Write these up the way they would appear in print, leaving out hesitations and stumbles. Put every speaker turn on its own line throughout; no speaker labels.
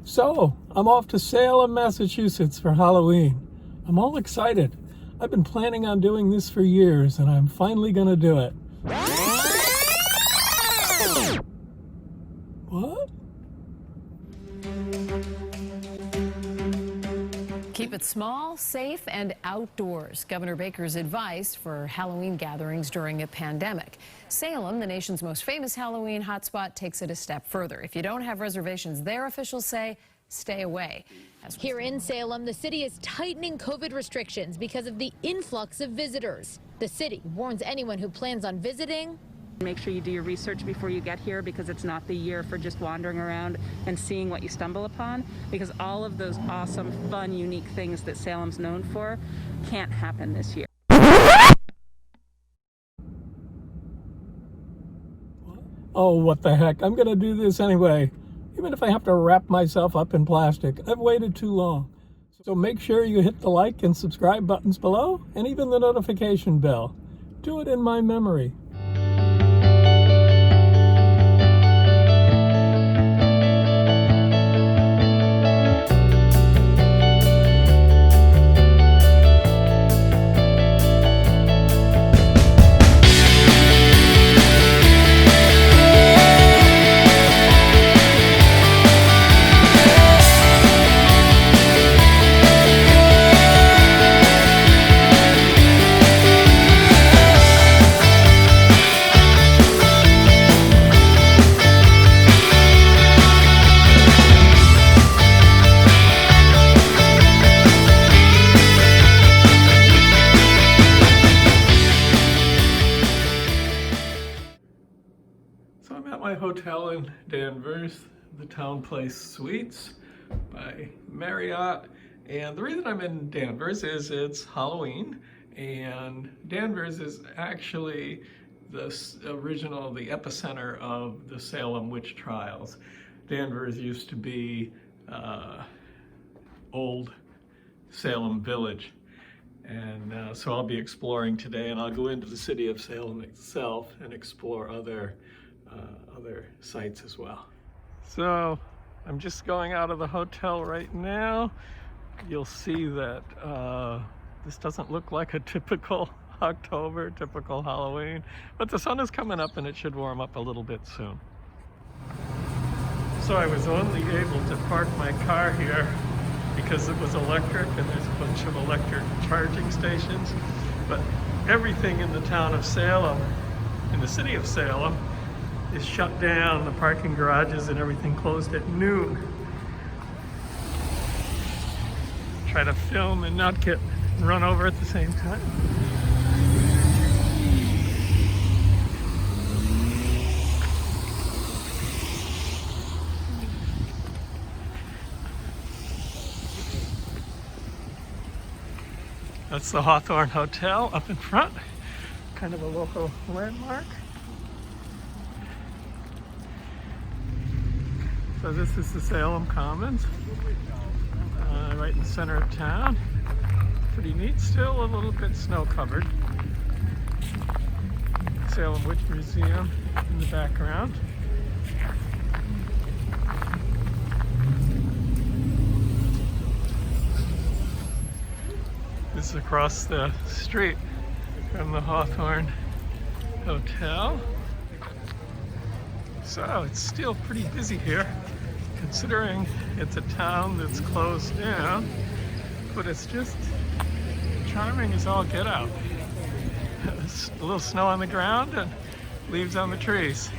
So, I'm off to Salem, Massachusetts for Halloween. I'm all excited. I've been planning on doing this for years, and I'm finally gonna do it. What?
Keep it small, safe, and outdoors. Governor Baker's advice for Halloween gatherings during a pandemic. Salem, the nation's most famous Halloween hotspot, takes it a step further. If you don't have reservations there, officials say, stay away.
Here in Salem, the city is tightening COVID restrictions because of the influx of visitors. The city warns anyone who plans on visiting.
Make sure you do your research before you get here, because it's not the year for just wandering around and seeing what you stumble upon, because all of those awesome, fun, unique things that Salem's known for can't happen this year.
Oh, what the heck. I'm gonna do this anyway. Even if I have to wrap myself up in plastic. I've waited too long. So make sure you hit the like and subscribe buttons below, and even the notification bell. Do it in my memory. So I'm at my hotel in Danvers, the Town Place Suites by Marriott. And the reason I'm in Danvers is it's Halloween, and Danvers is actually the epicenter of the Salem witch trials. Danvers used to be old Salem village. And so I'll be exploring today, and I'll go into the city of Salem itself and explore other sites as well. So I'm just going out of the hotel right now. You'll see that this doesn't look like a typical October, typical Halloween, but the sun is coming up and it should warm up a little bit soon. So I was only able to park my car here because it was electric, and there's a bunch of electric charging stations, but everything in the town of Salem, in the city of Salem, is shut down. The parking garages and everything closed at noon. Try to film and not get run over at the same time. That's the Hawthorne Hotel up in front, kind of a local landmark. So this is the Salem Commons, right in the center of town. Pretty neat, still a little bit snow covered. Salem Witch Museum in the background. This is across the street from the Hawthorne Hotel. So it's still pretty busy here, considering it's a town that's closed down, but it's just charming as all get out. A little snow on the ground and leaves on the trees.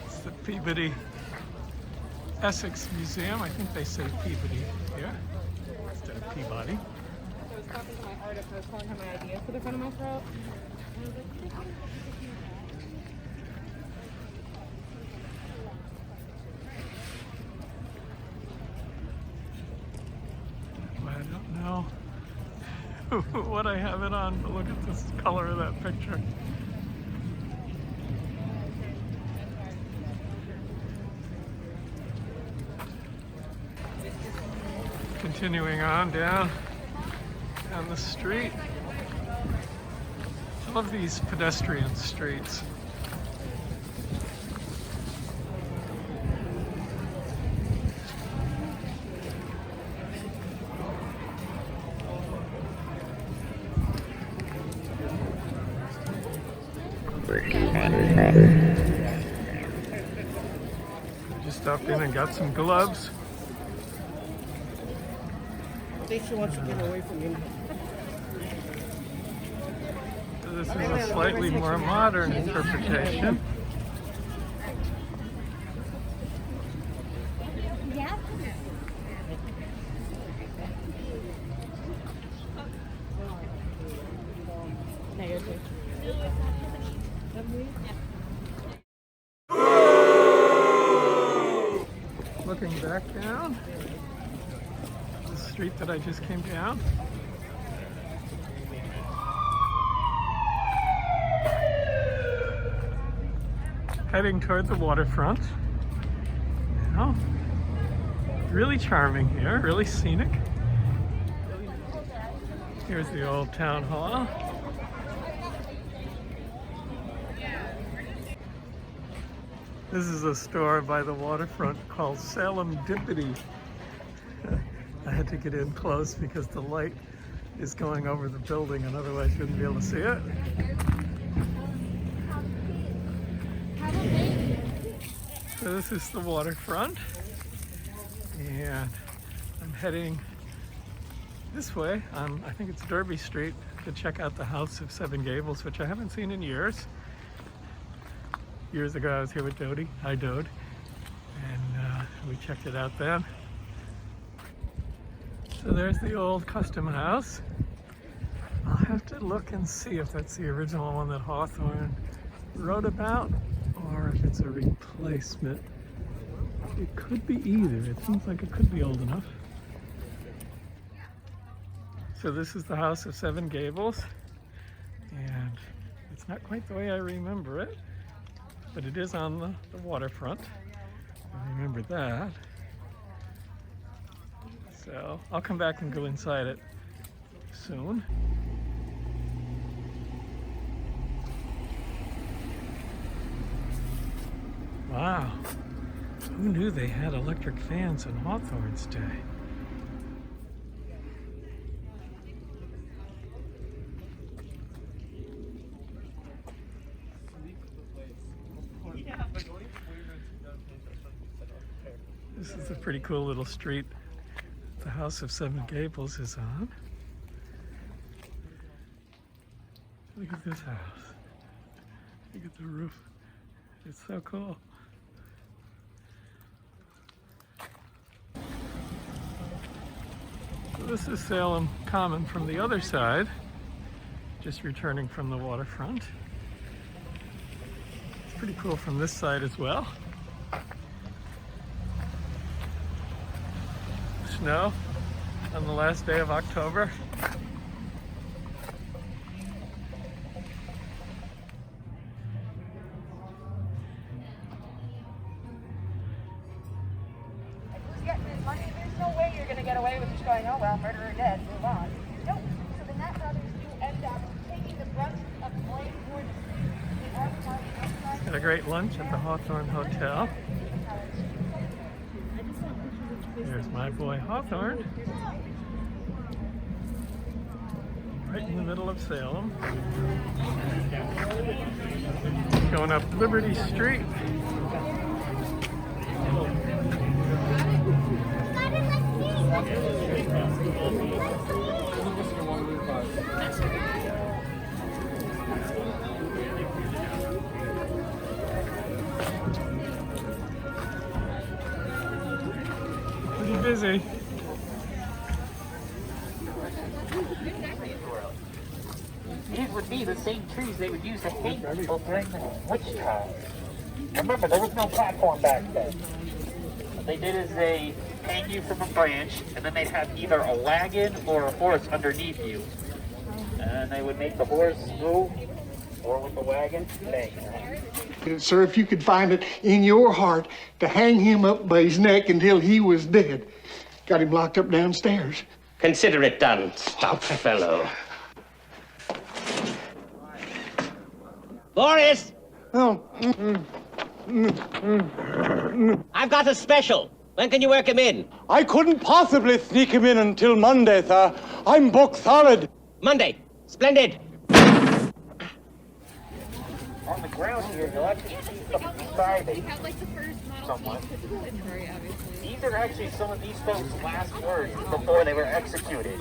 It's the Peabody Essex Museum. I think they say Peabody here instead of Peabody.
I was talking to my artist, I was calling her my ideas to the front of my throat. I was like,
I don't know what I have it on, but look at this color of that picture. Continuing on down the street. I love these pedestrian streets. Just stopped in and got some gloves.
I think she wants to get away from him.
So this is a slightly more modern interpretation. Looking back down the street that I just came down. Heading toward the waterfront. Now, really charming here, really scenic. Here's the old town hall. This is a store by the waterfront called Salem Dippity. I had to get in close because the light is going over the building and otherwise you wouldn't be able to see it. So this is the waterfront and I'm heading this way on, I think it's Derby Street, to check out the House of Seven Gables, which I haven't seen in years. Years ago I was here with Dodie. Hi Dode. And we checked it out then. So there's the old custom house. I'll have to look and see if that's the original one that Hawthorne wrote about or if it's a replacement. It could be either. It seems like it could be old enough. So this is the House of Seven Gables. And it's not quite the way I remember it. But it is on the waterfront. I remember that. So I'll come back and go inside it soon. Wow. Who knew they had electric fans in Hawthorne's day? This is a pretty cool little street the House of Seven Gables is on. Look at this house. Look at the roof. It's so cool. So this is Salem Common from the other side, just returning from the waterfront. It's pretty cool from this side as well. Snow on the last day of October.
There's no way you're going to get away with just going, oh well, murderer dead, move on. Nope. So then that brothers do end up taking the brunt of the blame for the
Had a great lunch at the Hawthorne Hotel. There's my boy Hawthorne. Right in the middle of Salem. Going up Liberty Street. Pretty busy.
These would be the same trees they would use to hang people during the witch trials. Remember, there was no platform back then. What they did is they hang you from a branch, and then they'd have either a wagon or a horse underneath you. And they would make the horse move, or with the wagon, lay.
Sir, if you could find it in your heart to hang him up by his neck until he was dead, Got him locked up downstairs.
Consider it done, stout fellow. Boris!
Oh.
I've got a special. When can you work him in?
I couldn't possibly sneak him in until Monday, sir. I'm booked solid.
Monday. Splendid.
On the ground here, you'll actually see some describing someone. These are actually some of these folks' last words before they were executed.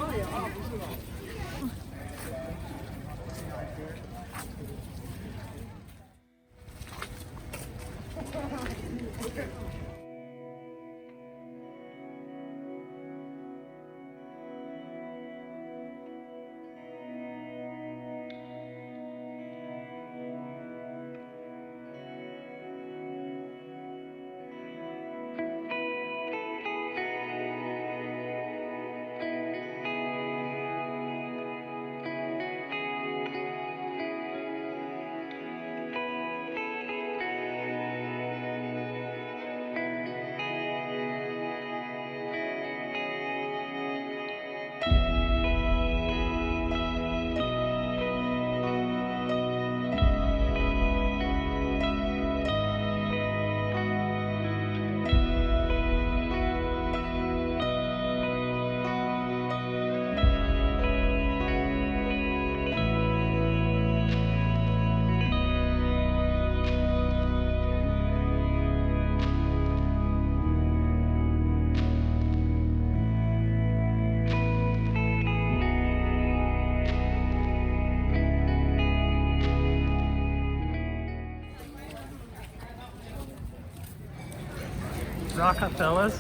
Rockefellers.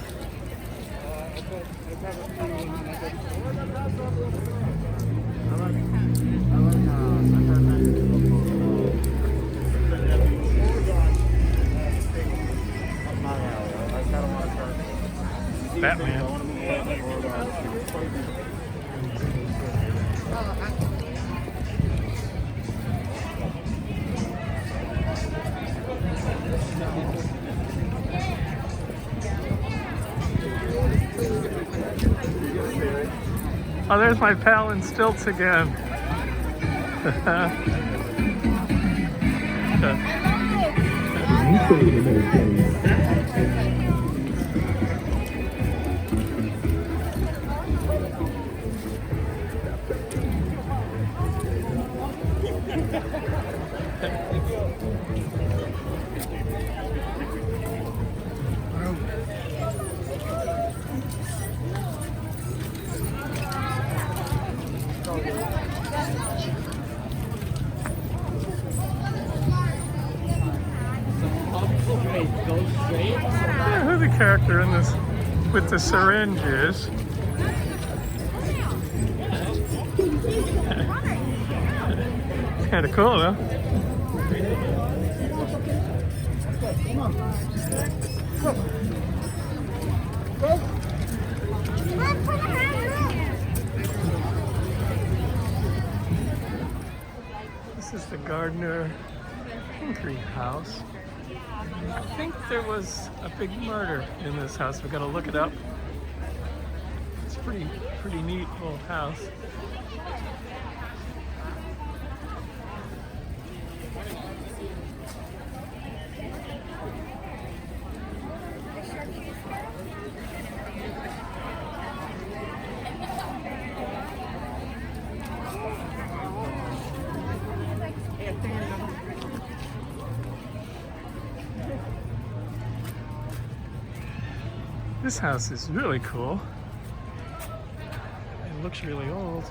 Batman. Oh, there's my pal in stilts again. Yeah, who the character in this with the syringe is. It's kind of cool, huh? This is the Gardner Country House. I think there was a big murder in this house. We gotta look it up. It's a pretty neat old house. This house is really cool. It looks really old.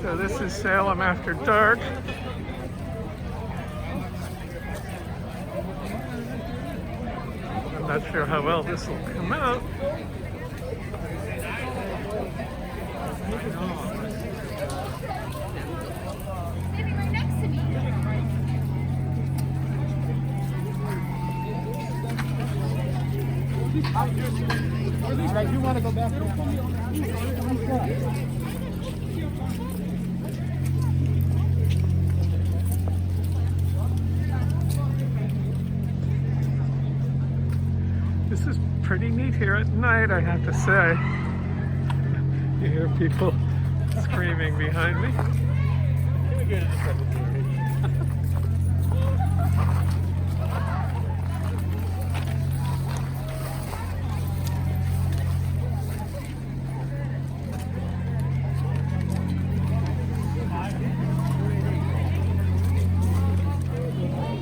So this is Salem after dark. I'm not sure how well this will come out.
Right, you want to go back?
This is pretty neat here at night, I have to say. You hear people screaming behind me.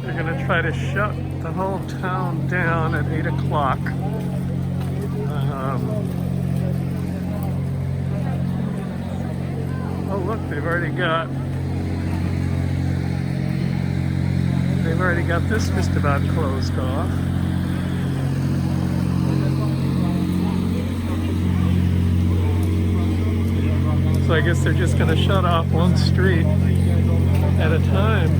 They're going to try to shut the whole town down at 8 o'clock. Oh look, they've already got this just about closed off. So I guess they're just going to shut off one street at a time.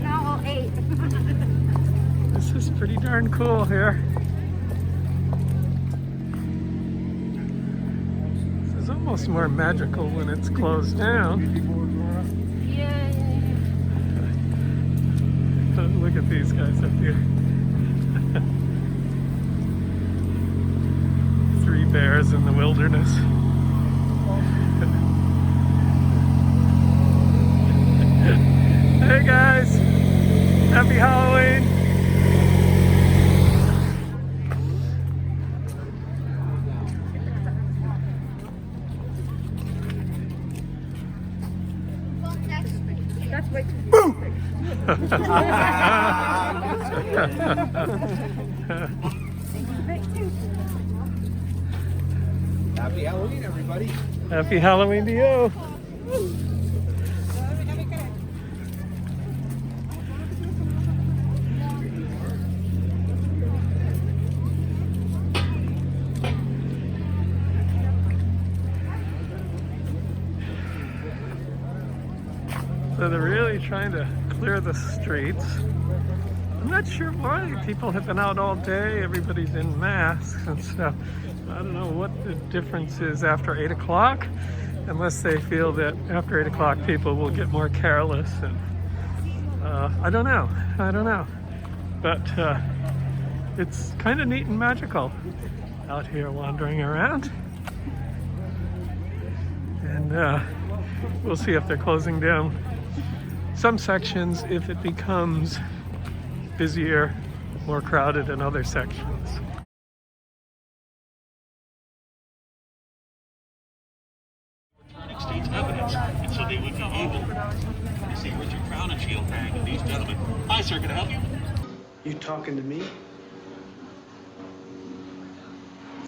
Now 8.
This is pretty darn cool here. This is almost more magical when it's closed down. Look at these guys up here. 3 bears in the wilderness. Hey guys, happy Halloween.
That's way too
Boom!
Happy Halloween, everybody.
Happy Halloween to you. So they're really trying to clear the streets. I'm not sure why. People have been out all day. Everybody's in masks. And so I don't know what the difference is after 8 o'clock, unless they feel that after 8 o'clock people will get more careless. And I don't know. But it's kind of neat and magical out here wandering around. And we'll see if they're closing down some sections if it becomes busier, more crowded in other sections.
State's evidence, and so they would be able to see Richard Crown and Shield tag and these gentlemen. Hi, sir, can I help you?
You talking to me?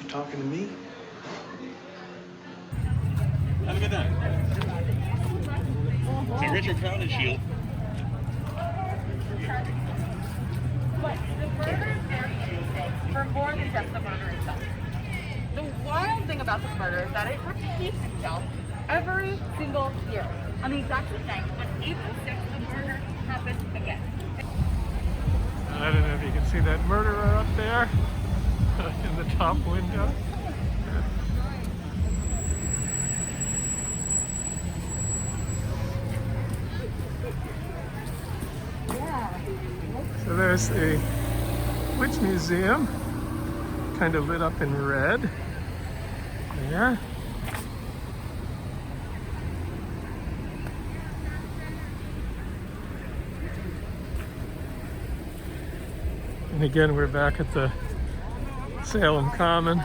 You talking to me?
Have a good night. See Richard Crown and Shield.
But the murder is very interesting for more than just the murder itself. The wild thing about this murder is that it repeats itself every single year. On the exact same night, on April 6th, the murder happened again.
I don't know if you can see that murderer up there in the top window. So there's the Witch Museum, kind of lit up in red there. And again, we're back at the Salem Common.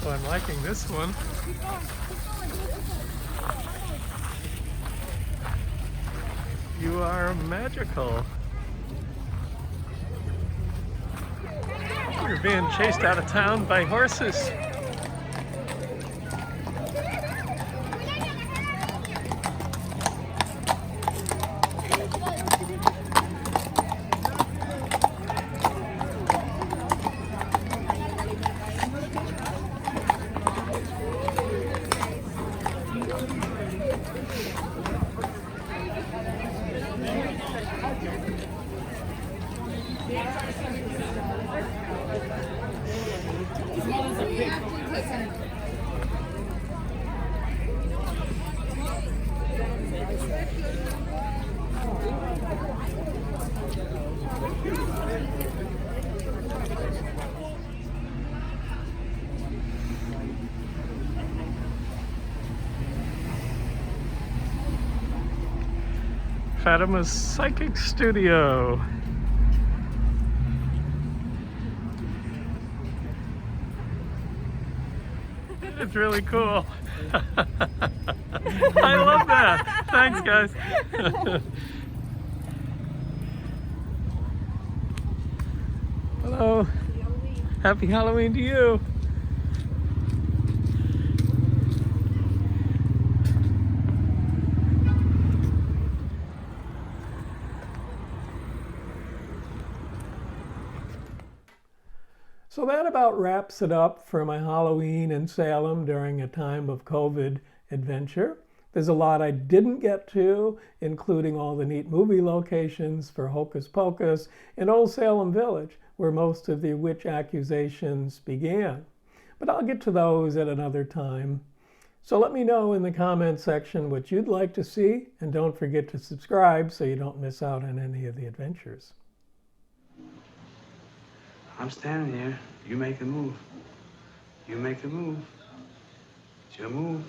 Oh, I'm liking this one. you are magical. You're being chased out of town by horses. Fatima's Psychic Studio. It's really cool. I love that. Thanks, guys. Hello. Happy Halloween to you. So that about wraps it up for my Halloween in Salem during a time of COVID adventure. There's a lot I didn't get to, including all the neat movie locations for Hocus Pocus and Old Salem Village, where most of the witch accusations began. But I'll get to those at another time. So let me know in the comment section what you'd like to see, and don't forget to subscribe so you don't miss out on any of the adventures.
I'm standing here. You make the move. You make the move. It's your move.